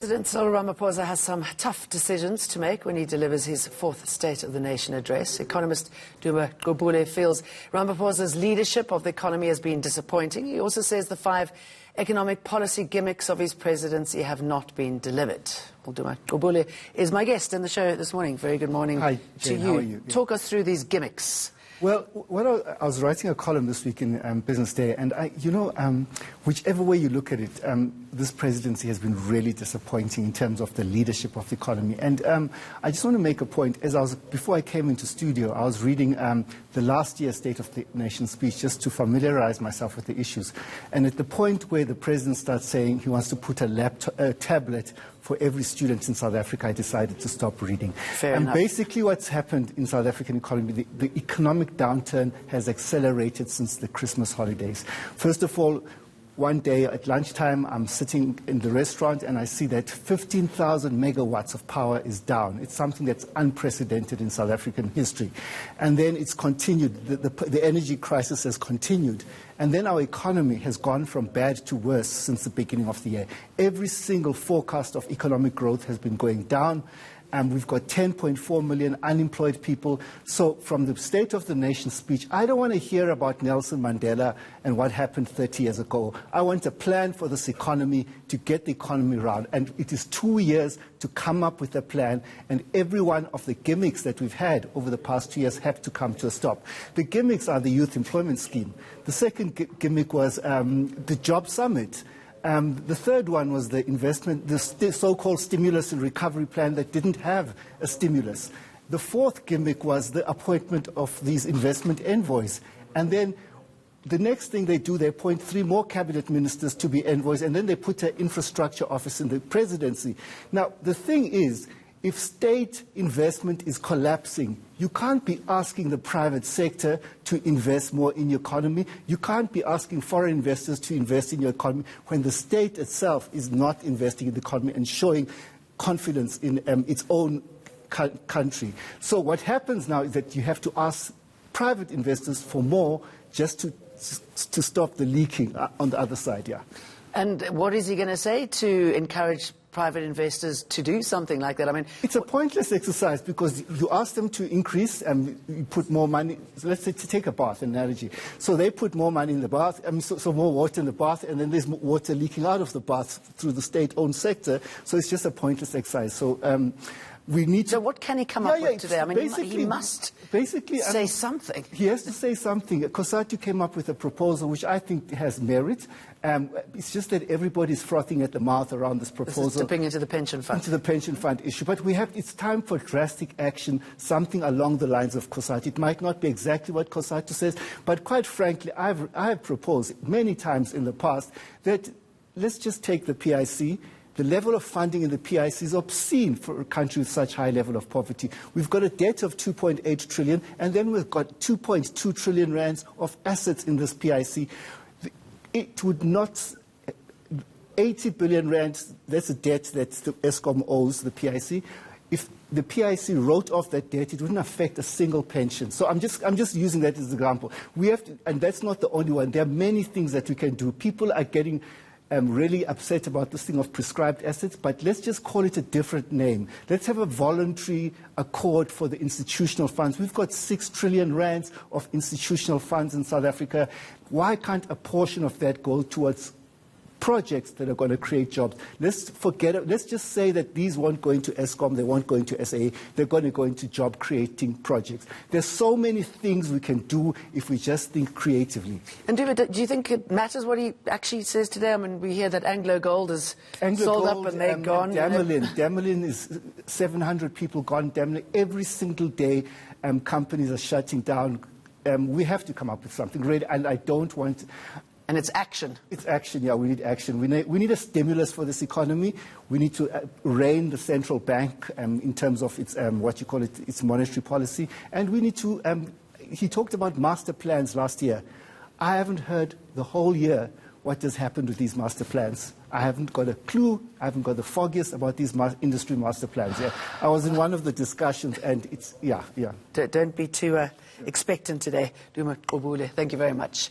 President Cyril Ramaphosa has some tough decisions to make when he delivers his fourth State of the Nation address. Economist Duma Gobule feels Ramaphosa's leadership of the economy has been disappointing. He also says the 5 economic policy gimmicks of his presidency have not been delivered. Well, Duma Gobule is my guest in the show this morning. Very good morning. Hi, Jane, to you. How are you? Talk us through these gimmicks. Well, I was writing a column this week in Business Day, and whichever way you look at it, this presidency has been really disappointing in terms of the leadership of the economy. And I just want to make a point. Before I came into studio, I was reading the last year's State of the Nation speech just to familiarize myself with the issues. And at the point where the president starts saying he wants to put a tablet for every student in South Africa, I decided to stop reading. Fair enough. Basically what's happened in South African economy, the economic downturn has accelerated since the Christmas holidays. First of all, one day at lunchtime, I'm sitting in the restaurant and I see that 15,000 megawatts of power is down. It's something that's unprecedented in South African history. And then it's continued. The energy crisis has continued. And then our economy has gone from bad to worse since the beginning of the year. Every single forecast of economic growth has been going down. And we've got 10.4 million unemployed people. So from the State of the Nation speech, I don't want to hear about Nelson Mandela and what happened 30 years ago. I want a plan for this economy to get the economy around. And it is 2 years to come up with a plan. And every one of the gimmicks that we've had over the past 2 years have to come to a stop. The gimmicks are the youth employment scheme. The second gimmick was the job summit. The third one was the investment, the so-called stimulus and recovery plan that didn't have a stimulus. The fourth gimmick was the appointment of these investment envoys. And then the next thing they do, they appoint 3 more cabinet ministers to be envoys, and then they put an infrastructure office in the presidency. Now, the thing is, if state investment is collapsing, you can't be asking the private sector to invest more in your economy. You can't be asking foreign investors to invest in your economy when the state itself is not investing in the economy and showing confidence in its own country. So what happens now is that you have to ask private investors for more just to stop the leaking on the other side, yeah. And what is he going to say to encourage private investors to do something like that? I mean, it's a pointless exercise because you ask them to increase and you put more money. So let's say to take a bath analogy. So they put more money in the bath, so more water in the bath, and then there's water leaking out of the bath through the state-owned sector. So it's just a pointless exercise. So we need to. So what can he come up with today? I mean, he must say something. He has to say something. COSATU came up with a proposal which I think has merit. It's just that everybody's frothing at the mouth around this proposal. This is dipping into the pension fund. Into the pension fund issue. But it's time for drastic action, something along the lines of COSATU. It might not be exactly what COSATU says, but quite frankly, I have proposed many times in the past that let's just take the PIC. The level of funding in the PIC is obscene for a country with such high level of poverty. We've got a debt of 2.8 trillion, and then we've got 2.2 trillion rands of assets in this PIC. It would not, 80 billion rand, that's a debt that the Eskom owes the PIC. If the PIC wrote off that debt, it wouldn't affect a single pension. So I'm just using that as an example. We have to, and that's not the only one. There are many things that we can do. People are getting really upset about this thing of prescribed assets, but let's just call it a different name. Let's have a voluntary accord for the institutional funds. We've got 6 trillion rands of institutional funds in South Africa. Why can't a portion of that go towards projects that are going to create jobs? Let's forget it. Let's just say that these won't go into Eskom, they won't go into SA, they're going to go into job-creating projects. There's so many things we can do if we just think creatively. And do you think it matters what he actually says today? I mean, we hear that Anglo Gold is sold up and they're gone. Damelin is 700 people gone. Damelin, every single day, companies are shutting down. We have to come up with something great, and I don't want. And it's action. It's action, yeah, we need action. We need a stimulus for this economy. We need to rein the central bank in terms of its, its monetary policy. And we need to, he talked about master plans last year. I haven't heard the whole year what has happened with these master plans. I haven't got a clue. I haven't got the foggiest about these industry master plans. Yeah. I was in one of the discussions, and it's, yeah. Don't be too expectant today. Duma Gobule, thank you very much.